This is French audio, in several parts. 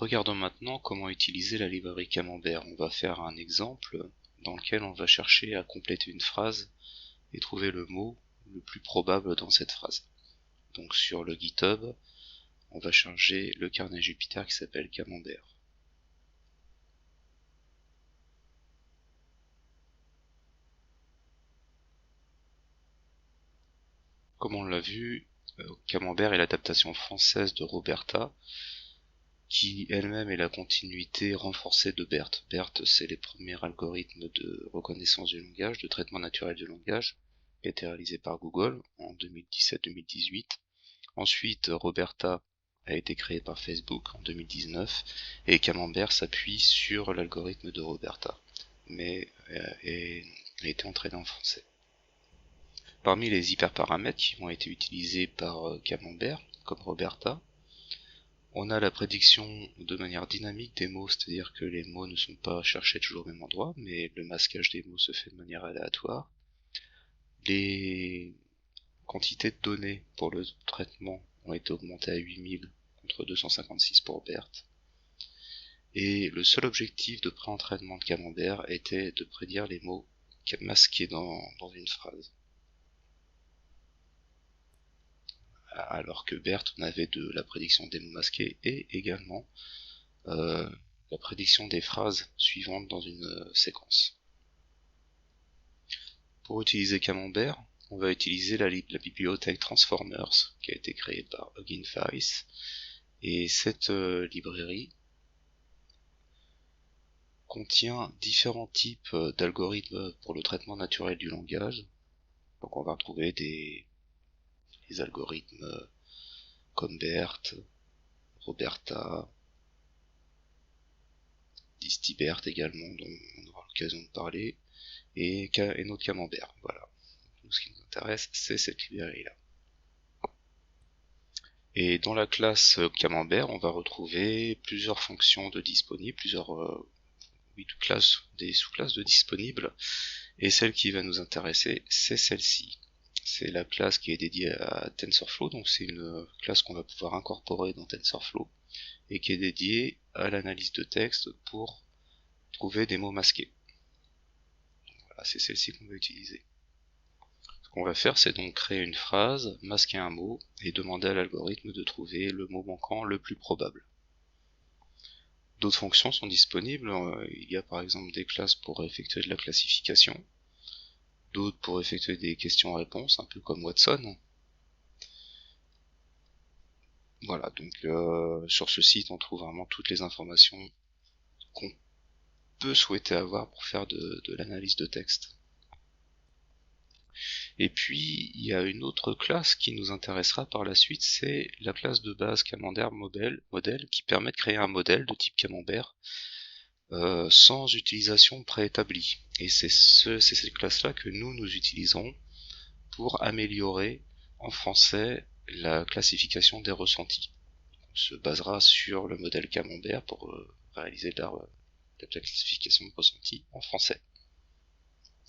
Regardons maintenant comment utiliser la librairie Camembert. On va faire un exemple dans lequel on va chercher à compléter une phrase et trouver le mot le plus probable dans cette phrase. Donc sur le GitHub, on va charger le carnet Jupyter qui s'appelle Camembert. Comme on l'a vu, Camembert est l'adaptation française de Roberta, qui elle-même est la continuité renforcée de BERT. BERT, c'est les premiers algorithmes de reconnaissance du langage, de traitement naturel du langage, qui a été réalisé par Google en 2017-2018. Ensuite, Roberta a été créé par Facebook en 2019, et Camembert s'appuie sur l'algorithme de Roberta, mais a été entraîné en français. Parmi les hyperparamètres qui ont été utilisés par Camembert, comme Roberta, on a la prédiction de manière dynamique des mots, c'est-à-dire que les mots ne sont pas cherchés toujours au même endroit, mais le masquage des mots se fait de manière aléatoire. Les quantités de données pour le traitement ont été augmentées à 8000 contre 256 pour BERT. Et le seul objectif de pré-entraînement de Camembert était de prédire les mots masqués dans une phrase. Alors que BERT, on avait de la prédiction des mots masqués et également la prédiction des phrases suivantes dans une séquence. Pour utiliser Camembert, on va utiliser la bibliothèque Transformers qui a été créée par Hugging Face, et cette librairie contient différents types d'algorithmes pour le traitement naturel du langage. Donc on va retrouver des algorithmes comme BERT, Roberta, Distibert également, dont on aura l'occasion de parler, et notre Camembert. Voilà. Nous, ce qui nous intéresse, c'est cette librairie-là. Et dans la classe Camembert, on va retrouver plusieurs fonctions de disponibles, des sous-classes de disponibles, et celle qui va nous intéresser, c'est celle-ci. C'est la classe qui est dédiée à TensorFlow, donc c'est une classe qu'on va pouvoir incorporer dans TensorFlow, et qui est dédiée à l'analyse de texte pour trouver des mots masqués. Voilà, c'est celle-ci qu'on va utiliser. Ce qu'on va faire, c'est donc créer une phrase, masquer un mot, et demander à l'algorithme de trouver le mot manquant le plus probable. D'autres fonctions sont disponibles, il y a par exemple des classes pour effectuer de la classification, d'autres pour effectuer des questions-réponses, un peu comme Watson. Voilà, donc sur ce site on trouve vraiment toutes les informations qu'on peut souhaiter avoir pour faire de l'analyse de texte. Et puis il y a une autre classe qui nous intéressera par la suite, c'est la classe de base Camembert modèle qui permet de créer un modèle de type Camembert sans utilisation préétablie. Et c'est cette classe-là que nous utiliserons pour améliorer en français la classification des ressentis. On se basera sur le modèle Camembert pour réaliser la classification de ressentis en français.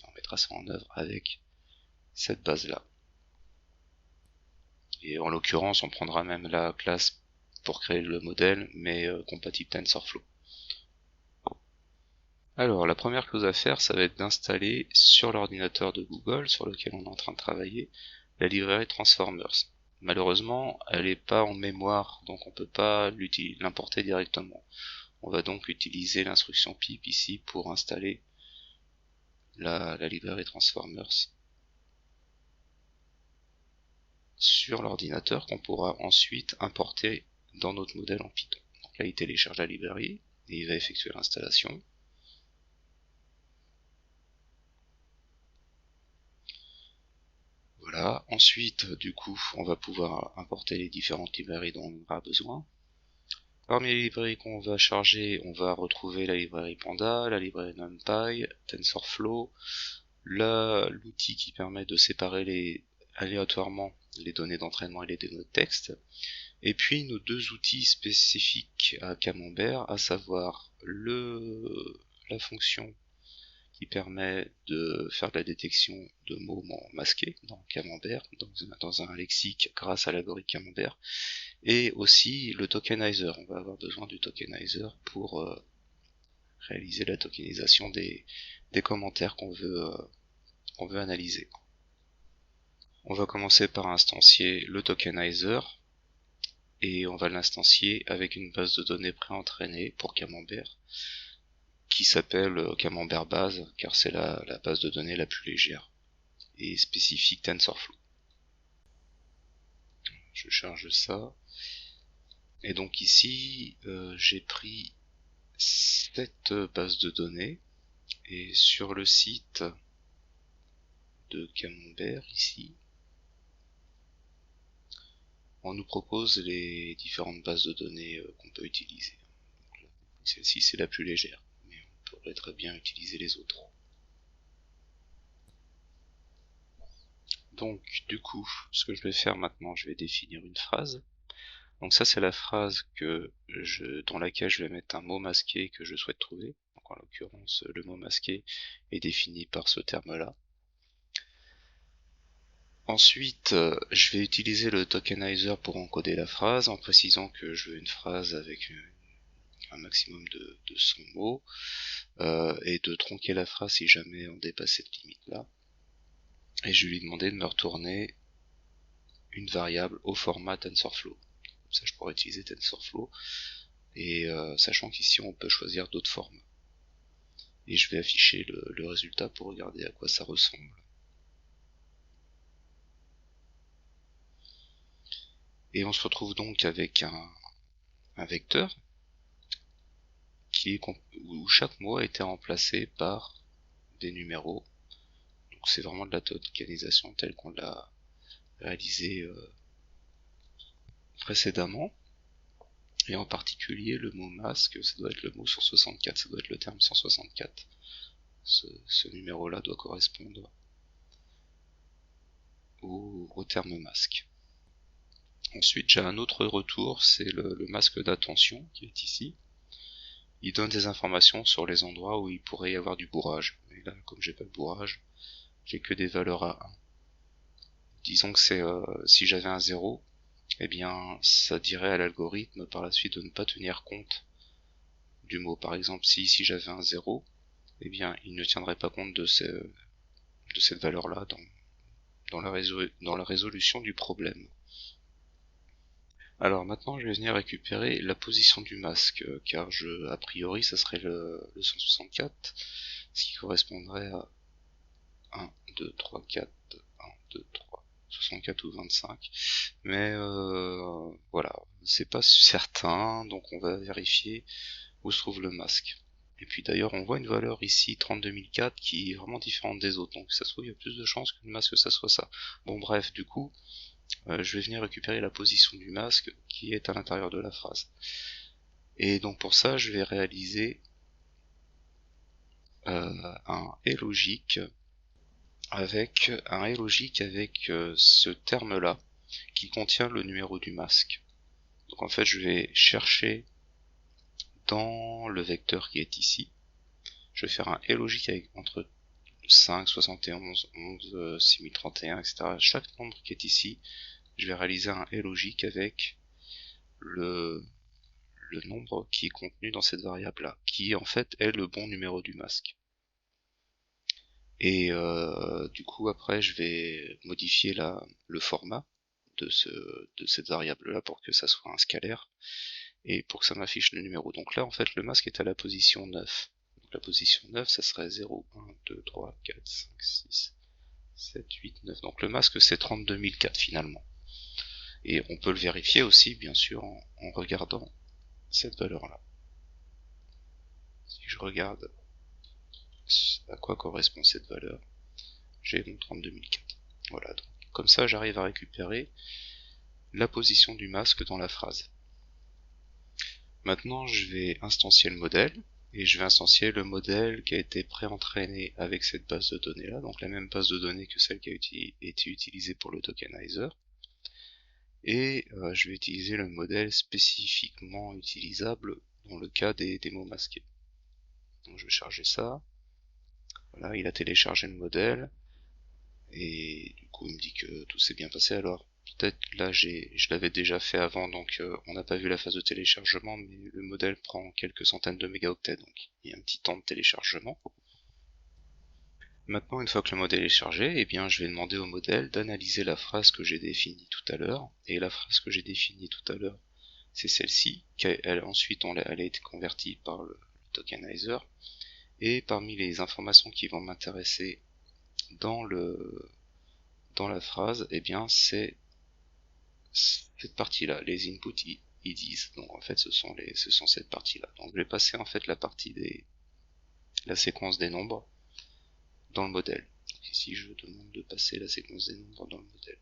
On mettra ça en œuvre avec cette base-là. Et en l'occurrence, on prendra même la classe pour créer le modèle, mais compatible TensorFlow. Alors, la première chose à faire, ça va être d'installer sur l'ordinateur de Google, sur lequel on est en train de travailler, la librairie Transformers. Malheureusement, elle n'est pas en mémoire, donc on ne peut pas l'importer directement. On va donc utiliser l'instruction pip ici pour installer la librairie Transformers sur l'ordinateur qu'on pourra ensuite importer dans notre modèle en Python. Donc là, il télécharge la librairie et il va effectuer l'installation. Voilà, ensuite, du coup, on va pouvoir importer les différentes librairies dont on aura besoin. Parmi les librairies qu'on va charger, on va retrouver la librairie Panda, la librairie NumPy, TensorFlow, l'outil qui permet de séparer aléatoirement les données d'entraînement et les données de texte, et puis nos deux outils spécifiques à Camembert, à savoir la fonction qui permet de faire de la détection de mots masqués dans Camembert, dans un lexique grâce à l'algorithme Camembert, et aussi le tokenizer. On va avoir besoin du tokenizer pour réaliser la tokenisation des commentaires qu'on veut analyser. On va commencer par instancier le tokenizer, et on va l'instancier avec une base de données préentraînée pour Camembert, qui s'appelle Camembert base, car c'est la base de données la plus légère et spécifique TensorFlow. Je charge ça. Et donc ici, j'ai pris cette base de données, et sur le site de Camembert, ici, on nous propose les différentes bases de données qu'on peut utiliser. Celle-ci, c'est la plus légère, mais on pourrait très bien utiliser les autres. Donc, du coup, ce que je vais faire maintenant, je vais définir une phrase. Donc ça, c'est la phrase dans laquelle je vais mettre un mot masqué que je souhaite trouver. Donc en l'occurrence, le mot masqué est défini par ce terme-là. Ensuite, je vais utiliser le tokenizer pour encoder la phrase, en précisant que je veux une phrase avec un maximum de 100 mots, et de tronquer la phrase si jamais on dépasse cette limite-là. Et je vais lui demander de me retourner une variable au format TensorFlow. Comme ça, je pourrais utiliser TensorFlow, et sachant qu'ici on peut choisir d'autres formats. Et je vais afficher le résultat pour regarder à quoi ça ressemble. Et on se retrouve donc avec un vecteur où chaque mot a été remplacé par des numéros. Donc c'est vraiment de la tokenisation telle qu'on l'a réalisé précédemment. Et en particulier le mot masque, ça doit être le mot 164, ça doit être le terme 164. Ce numéro-là doit correspondre au terme masque. Ensuite, j'ai un autre retour, c'est le masque d'attention qui est ici. Il donne des informations sur les endroits où il pourrait y avoir du bourrage. Mais là, comme j'ai pas de bourrage, j'ai que des valeurs à 1. Disons que si j'avais un 0, eh bien, ça dirait à l'algorithme par la suite de ne pas tenir compte du mot. Par exemple, si j'avais un 0, eh bien, il ne tiendrait pas compte de cette valeur-là dans la résolution du problème. Alors maintenant, je vais venir récupérer la position du masque, car a priori, ça serait le 164, ce qui correspondrait à 1, 2, 3, 4, 1, 2, 3, 64 ou 25. Mais voilà, c'est pas certain, donc on va vérifier où se trouve le masque. Et puis d'ailleurs, on voit une valeur ici, 32004, qui est vraiment différente des autres, donc ça se trouve, il y a plus de chances que le masque ça soit ça. Bon bref, du coup, je vais venir récupérer la position du masque qui est à l'intérieur de la phrase. Et donc pour ça, je vais réaliser un et logique avec ce terme-là qui contient le numéro du masque. Donc en fait, je vais chercher dans le vecteur qui est ici. Je vais faire un et logique entre 5, 71, 11, 6031, etc. Chaque nombre qui est ici, je vais réaliser un et logique avec le nombre qui est contenu dans cette variable-là, qui en fait est le bon numéro du masque. Et du coup après je vais modifier le format de cette variable-là pour que ça soit un scalaire, et pour que ça m'affiche le numéro. Donc là en fait le masque est à la position 9. Donc la position 9 ça serait 0, 1, 2, 3, 4, 5, 6, 7, 8, 9. Donc le masque c'est 32004 finalement. Et on peut le vérifier aussi bien sûr en regardant cette valeur-là. Si je regarde à quoi correspond cette valeur, j'ai mon 32004. Voilà, donc comme ça j'arrive à récupérer la position du masque dans la phrase. Maintenant je vais instancier le modèle, et je vais instancier le modèle qui a été pré-entraîné avec cette base de données là, donc la même base de données que celle qui a été utilisée pour le tokenizer. Et je vais utiliser le modèle spécifiquement utilisable dans le cas des mots masqués. Donc je vais charger ça. Voilà, il a téléchargé le modèle, et du coup il me dit que tout s'est bien passé. Alors peut-être là je l'avais déjà fait avant, donc on n'a pas vu la phase de téléchargement, mais le modèle prend quelques centaines de mégaoctets, donc il y a un petit temps de téléchargement. Maintenant, une fois que le modèle est chargé, eh bien, je vais demander au modèle d'analyser la phrase que j'ai définie tout à l'heure. Et la phrase que j'ai définie tout à l'heure, c'est celle-ci, ensuite elle a été convertie par le tokenizer. Et parmi les informations qui vont m'intéresser dans la phrase, eh bien, c'est cette partie-là, les input IDs. Donc en fait, ce sont cette partie-là. Donc je vais passer en fait la séquence des nombres dans le modèle. Donc ici, je demande de passer la séquence des nombres dans le modèle.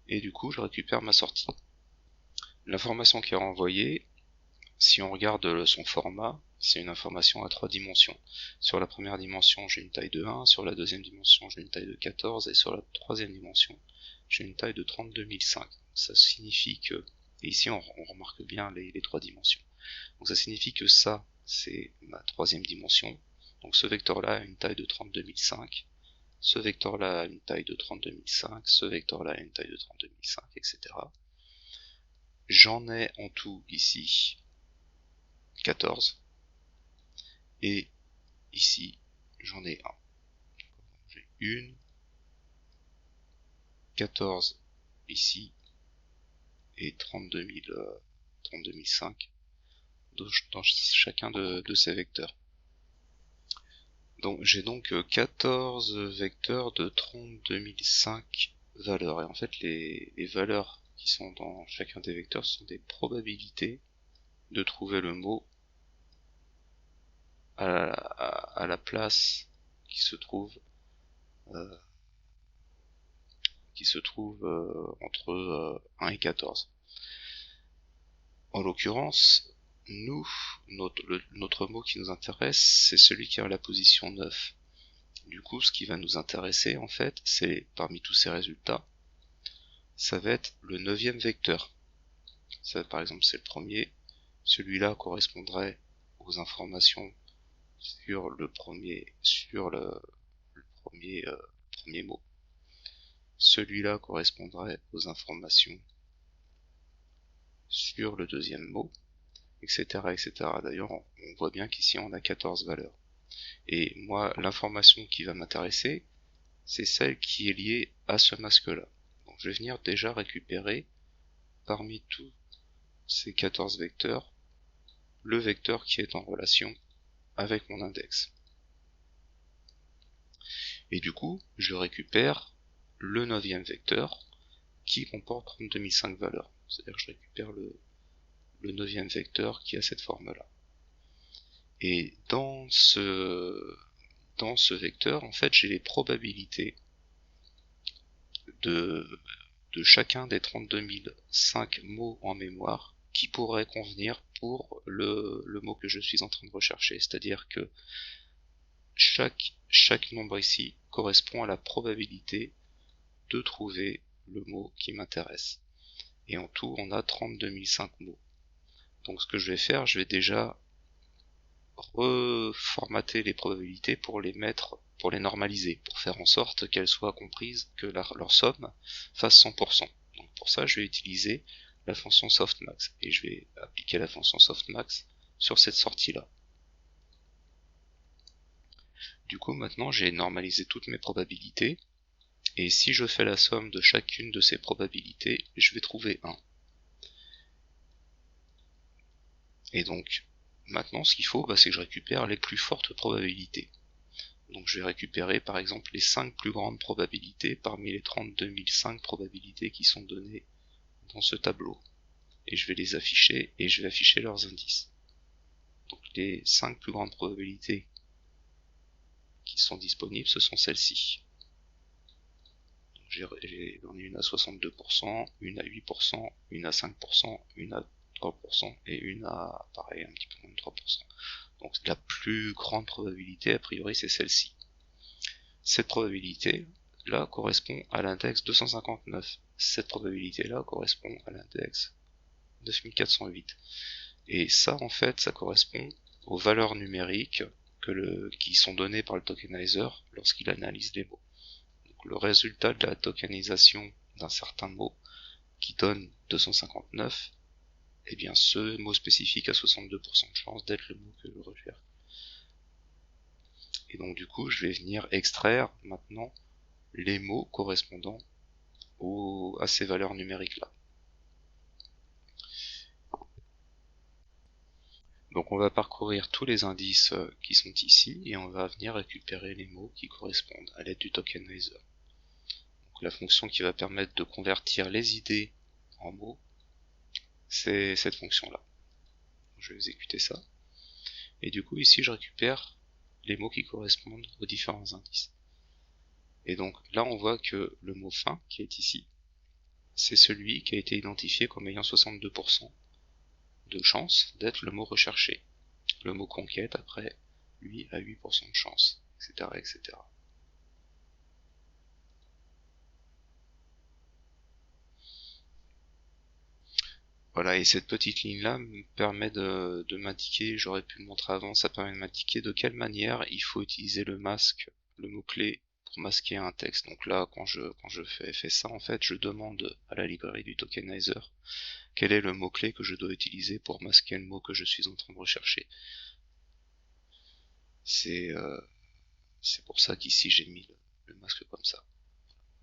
Et du coup, je récupère ma sortie. L'information qui est renvoyée, si on regarde son format, c'est une information à 3 dimensions. Sur la première dimension, j'ai une taille de 1, sur la deuxième dimension, j'ai une taille de 14, et sur la troisième dimension, j'ai une taille de 32005. Ça signifie que, et ici on remarque bien les 3 dimensions. Donc ça signifie que ça, c'est ma troisième dimension. Donc ce vecteur-là a une taille de 32005. Ce vecteur-là a une taille de 32005, ce vecteur-là a une taille de 32005, etc. J'en ai en tout ici 14. Et ici, j'en ai un. J'ai une, 14 ici, et 32005 dans chacun de ces vecteurs. Donc j'ai donc 14 vecteurs de 32005 valeurs. Et en fait, les valeurs qui sont dans chacun des vecteurs sont des probabilités de trouver le mot à la place qui se trouve entre 1 et 14. En l'occurrence, notre mot qui nous intéresse, c'est celui qui est à la position 9. Du coup, ce qui va nous intéresser, en fait, c'est, parmi tous ces résultats, ça va être le 9e vecteur. Ça, par exemple, c'est le premier. Celui-là correspondrait aux informations sur le premier mot. Celui-là correspondrait aux informations sur le deuxième mot, etc., etc. D'ailleurs, on voit bien qu'ici on a 14 valeurs. Et moi, l'information qui va m'intéresser, c'est celle qui est liée à ce masque-là. Donc je vais venir déjà récupérer, parmi tous ces 14 vecteurs, le vecteur qui est en relation avec mon index. Et du coup, je récupère le 9e vecteur qui comporte 32005 valeurs. C'est-à-dire que je récupère le 9e vecteur qui a cette forme-là. Et dans ce vecteur, en fait, j'ai les probabilités de chacun des 32005 mots en mémoire qui pourraient convenir pour le mot que je suis en train de rechercher. C'est-à-dire que chaque nombre ici correspond à la probabilité de trouver le mot qui m'intéresse. Et en tout, on a 32005 mots. Donc ce que je vais faire, je vais déjà reformater les probabilités pour les normaliser, pour faire en sorte qu'elles soient comprises, que leur somme fasse 100%. Donc pour ça, je vais utiliser la fonction softmax, et je vais appliquer la fonction softmax sur cette sortie-là. Du coup, maintenant, j'ai normalisé toutes mes probabilités, et si je fais la somme de chacune de ces probabilités, je vais trouver 1. Et donc, maintenant, ce qu'il faut, c'est que je récupère les plus fortes probabilités. Donc je vais récupérer par exemple les 5 plus grandes probabilités parmi les 32005 probabilités qui sont données dans ce tableau. Et je vais les afficher, et je vais afficher leurs indices. Donc les 5 plus grandes probabilités qui sont disponibles, ce sont celles-ci. J'en ai une à 62%, une à 8%, une à 5%, une à 3%, et une à, pareil, un petit peu moins de 3%. Donc la plus grande probabilité, a priori, c'est celle-ci. Cette probabilité-là correspond à l'index 259. Cette probabilité-là correspond à l'index 9408. Et ça, en fait, ça correspond aux valeurs numériques qui sont donnés par le tokenizer lorsqu'il analyse les mots. Donc, le résultat de la tokenisation d'un certain mot qui donne 259, eh bien ce mot spécifique a 62% de chance d'être le mot que je recherche. Et donc du coup, je vais venir extraire maintenant les mots correspondant à ces valeurs numériques-là. Donc on va parcourir tous les indices qui sont ici et on va venir récupérer les mots qui correspondent à l'aide du tokenizer. Donc la fonction qui va permettre de convertir les idées en mots, c'est cette fonction-là. Je vais exécuter ça. Et du coup ici je récupère les mots qui correspondent aux différents indices. Et donc là on voit que le mot fin qui est ici, c'est celui qui a été identifié comme ayant 62% de chance d'être le mot recherché. Le mot conquête après, lui, a 8% de chance, etc., etc. Voilà, et cette petite ligne-là me permet de m'indiquer, j'aurais pu le montrer avant, ça permet de m'indiquer de quelle manière il faut utiliser le masque, le mot-clé, pour masquer un texte. Donc là, quand je fais ça, en fait, je demande à la librairie du tokenizer quel est le mot-clé que je dois utiliser pour masquer le mot que je suis en train de rechercher. C'est pour ça qu'ici j'ai mis le masque comme ça.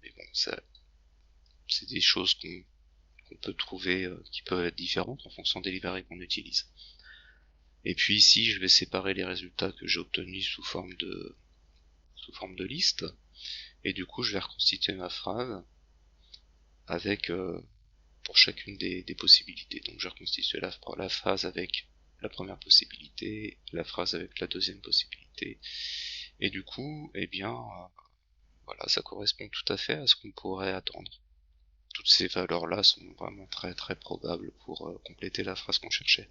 Mais bon, c'est des choses qu'on peut trouver, qui peuvent être différentes en fonction des librairies qu'on utilise. Et puis ici, je vais séparer les résultats que j'ai obtenus sous forme de liste. Et du coup, je vais reconstituer ma phrase avec, pour chacune des possibilités. Donc, je vais reconstituer la phrase avec la première possibilité, la phrase avec la deuxième possibilité. Et du coup, eh bien, voilà, ça correspond tout à fait à ce qu'on pourrait attendre. Toutes ces valeurs-là sont vraiment très très probables pour compléter la phrase qu'on cherchait.